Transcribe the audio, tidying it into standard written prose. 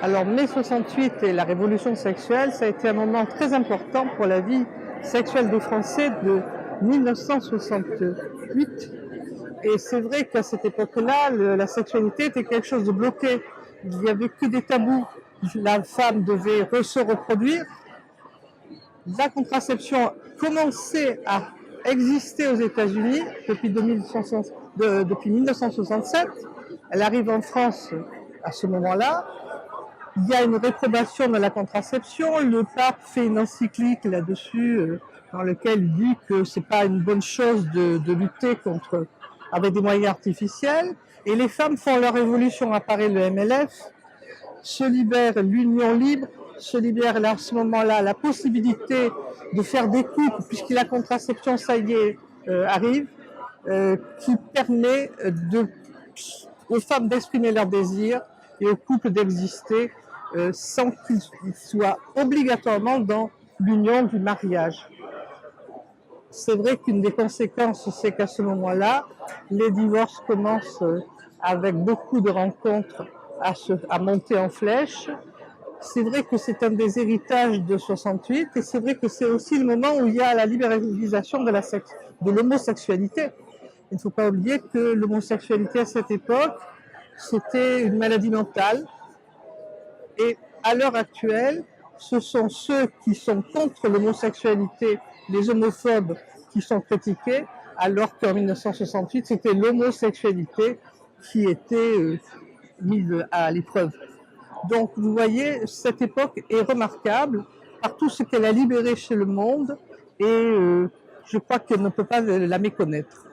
Alors, mai 68 et la révolution sexuelle, ça a été un moment très important pour la vie sexuelle des Français de 1968. Et c'est vrai qu'à cette époque-là, la sexualité était quelque chose de bloqué. Il n'y avait que des tabous. La femme devait se reproduire. La contraception commençait à exister aux États-Unis depuis 1967. Elle arrive en France à ce moment-là. Il y a une réprobation de la contraception. Le pape fait une encyclique là-dessus, dans lequel il dit que c'est pas une bonne chose de lutter contre avec des moyens artificiels. Et les femmes font leur évolution. Apparaît le MLF, se libère l'union libre, se libère là, à ce moment-là la possibilité de faire des couples, puisque la contraception, ça y est, arrive, qui permet aux femmes d'exprimer leurs désirs et aux couples d'exister sans qu'ils soient obligatoirement dans l'union du mariage. C'est vrai qu'une des conséquences, c'est qu'à ce moment-là, les divorces commencent avec beaucoup de rencontres à monter en flèche. C'est vrai que c'est un des héritages de 68 et c'est vrai que c'est aussi le moment où il y a la libéralisation de l'homosexualité. Il ne faut pas oublier que l'homosexualité à cette époque, c'était une maladie mentale. Et à l'heure actuelle, ce sont ceux qui sont contre l'homosexualité, les homophobes, qui sont critiqués, alors qu'en 1968, c'était l'homosexualité qui était mise à l'épreuve. Donc vous voyez, cette époque est remarquable par tout ce qu'elle a libéré chez le monde et je crois qu'on ne peut pas la méconnaître.